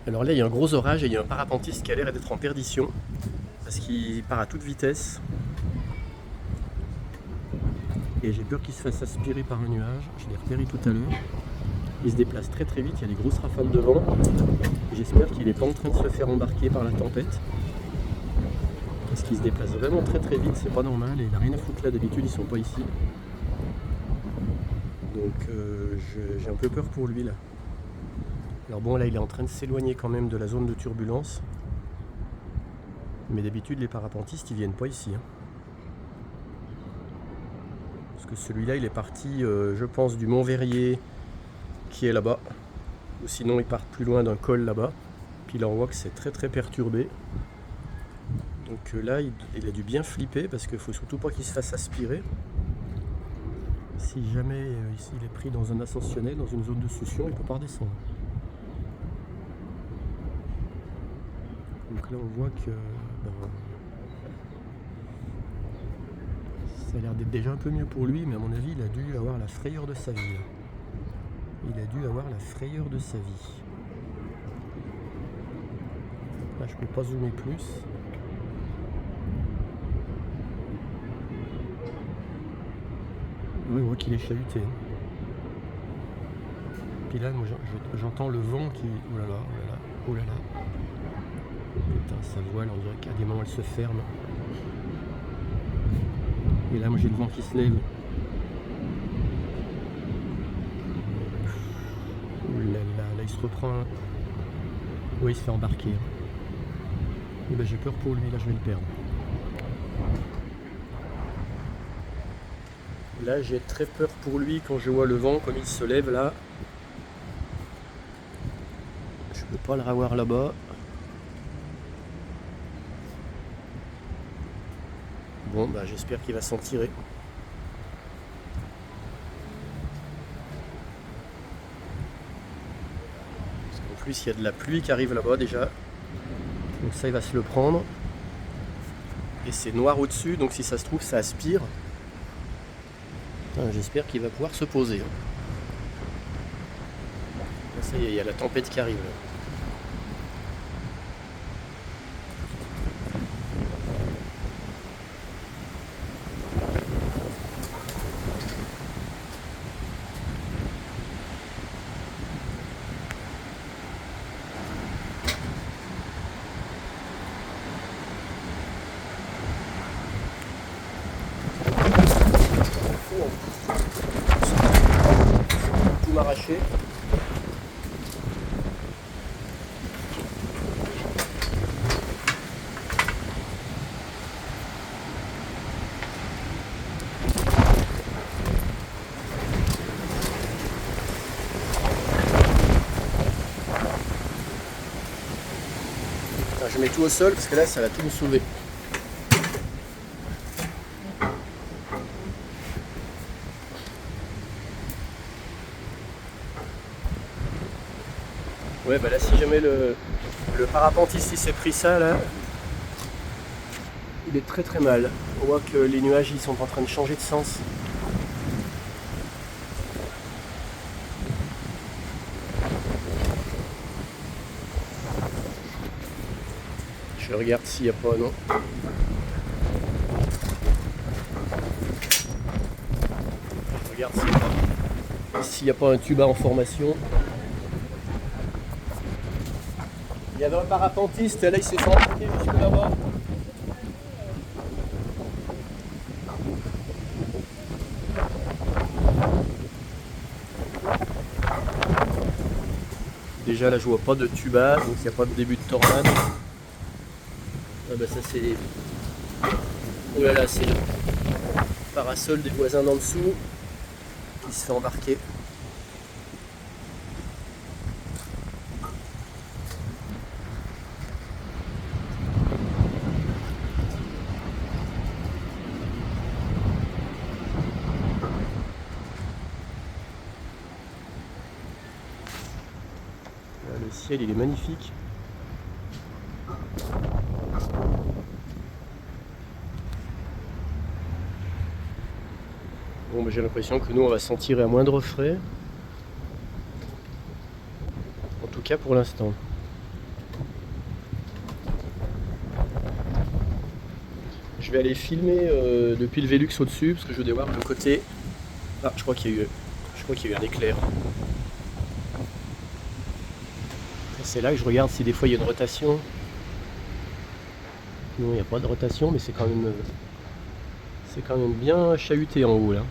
Alors là, il y a un gros orage et il y a un parapentiste qui a l'air d'être en perdition parce qu'il part à toute vitesse. Et j'ai peur qu'il se fasse aspirer par un nuage. Je l'ai repéré tout à l'heure. Il se déplace très très vite, il y a des grosses rafales de vent. J'espère qu'il n'est pas en train de se faire embarquer par la tempête. Parce qu'il se déplace vraiment très très vite, c'est pas normal. Et il n'a rien à foutre là, d'habitude ils sont pas ici. Donc j'ai un peu peur pour lui là. Alors bon, là il est en train de s'éloigner quand même de la zone de turbulence. Mais d'habitude les parapentistes ils viennent pas ici. Parce que celui-là il est parti, je pense, du Mont Verrier qui est là-bas. Ou sinon ils partent plus loin d'un col là-bas. Puis là on voit que c'est très très perturbé. Donc là il a dû bien flipper parce qu'il faut surtout pas qu'il se fasse aspirer. Si jamais ici il est pris dans un ascensionnel, dans une zone de succion, il ne peut pas redescendre. Donc là on voit que ça a l'air d'être déjà un peu mieux pour lui, mais à mon avis il a dû avoir la frayeur de sa vie. Il a dû avoir la frayeur de sa vie. Là je peux pas zoomer plus. Oui, on voit qu'il est chahuté. Puis là, moi j'entends le vent qui... Oh là là, oh là là, oh là là. Putain, sa voile, on dirait qu'à des moments elle se ferme. Et là, moi j'ai le vent qui se lève. Oh là là, là il se reprend. Oui, il se fait embarquer. Et ben j'ai peur pour lui, là je vais le perdre. Là j'ai très peur pour lui quand je vois le vent comme il se lève là. Je peux pas le revoir là-bas. Bon bah j'espère qu'il va s'en tirer. Parce qu'en plus il y a de la pluie qui arrive là-bas déjà. Donc ça il va se le prendre. Et c'est noir au-dessus, donc si ça se trouve ça aspire. J'espère qu'il va pouvoir se poser. Là, ça y est, il y a la tempête qui arrive là. Tout m'arracher. Je mets tout au sol parce que là ça va tout me sauver. Ouais bah là si jamais le parapentiste il s'est pris ça là, il est très très mal. On voit que les nuages ils sont en train de changer de sens. Je regarde s'il n'y a pas, non. Je regarde s'il n'y a pas un tuba en formation. Il y avait un parapentiste, là il s'est fait embarquer jusque là-bas. Déjà là je vois pas de tuba, donc il n'y a pas de début de tornade. Ah bah ça c'est... Oh là là, c'est le parasol des voisins d'en dessous qui se fait embarquer. Là, le ciel il est magnifique. Bon, bah, j'ai l'impression que nous on va s'en tirer à moindre frais. En tout cas pour l'instant. je vais aller filmer depuis le Velux au-dessus, parce que je vais voir le côté. Ah, je crois qu'il y a eu un éclair. C'est là que je regarde si des fois il y a une rotation. Non, il n'y a pas de rotation, mais c'est quand même bien chahuté en haut là.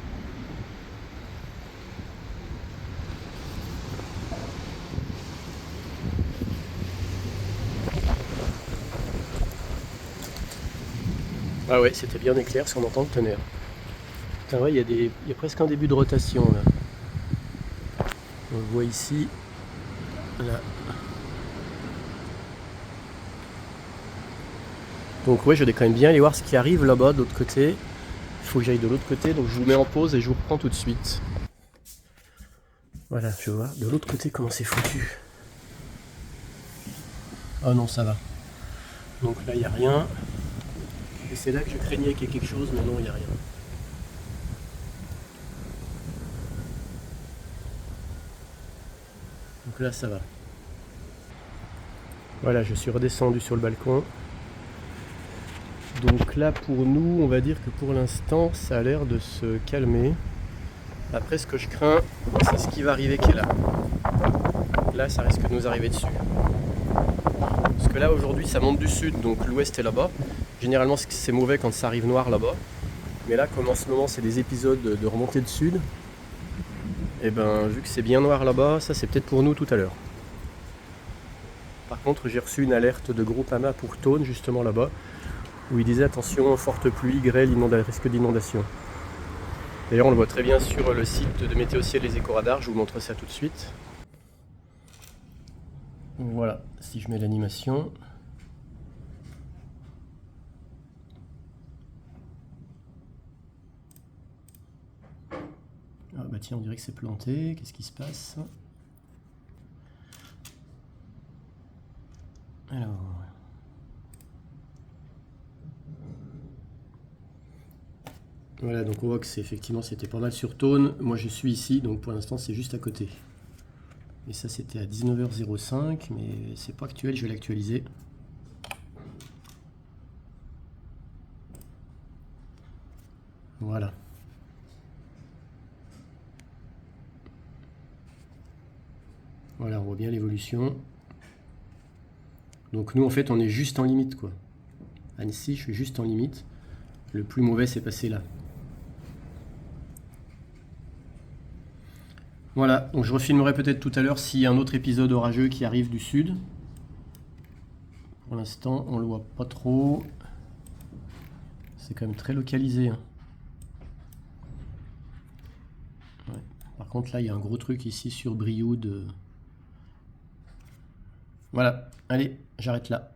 Ah ouais, c'était bien éclair si on entend le tonnerre. Putain, ouais, il y a presque un début de rotation là. On le voit ici. Là. Donc ouais, je vais quand même bien aller voir ce qui arrive là-bas de l'autre côté. Il faut que j'aille de l'autre côté, donc je vous mets en pause et je vous reprends tout de suite. Voilà, je vais voir de l'autre côté comment c'est foutu. Oh non, ça va. Donc là, il n'y a rien. Et c'est là que je craignais qu'il y ait quelque chose, mais non, il n'y a rien. Donc là, ça va. Voilà, je suis redescendu sur le balcon. Donc là, pour nous, on va dire que pour l'instant, ça a l'air de se calmer. Après, ce que je crains, c'est ce qui va arriver qui est là. Là, ça risque de nous arriver dessus. Parce que là, aujourd'hui, ça monte du sud, donc l'ouest est là-bas. Généralement, c'est mauvais quand ça arrive noir là-bas. Mais là, comme en ce moment, c'est des épisodes de remontée de sud, et ben, vu que c'est bien noir là-bas, ça, c'est peut-être pour nous tout à l'heure. Par contre, j'ai reçu une alerte de Groupama pour Thônes, justement là-bas, où il disait attention, forte pluie, grêle, risque d'inondation. D'ailleurs, on le voit très bien sur le site de Météo Ciel Les Éco-Radars, je vous montre ça tout de suite. Voilà, si je mets l'animation. Ah bah tiens, on dirait que c'est planté, qu'est-ce qui se passe? Alors... Voilà, donc on voit que effectivement c'était pas mal sur Thônes. Moi je suis ici, donc pour l'instant c'est juste à côté. Et ça c'était à 19h05, mais c'est pas actuel, je vais l'actualiser. Voilà. Voilà, on voit bien l'évolution. Donc nous en fait on est juste en limite quoi. Annecy, je suis juste en limite. Le plus mauvais c'est passé là. Voilà, donc je refilmerai peut-être tout à l'heure s'il y a un autre épisode orageux qui arrive du sud. Pour l'instant, on le voit pas trop. C'est quand même très localisé. Hein. Ouais. Par contre, là, il y a un gros truc ici sur Brioude. Voilà, allez, j'arrête là.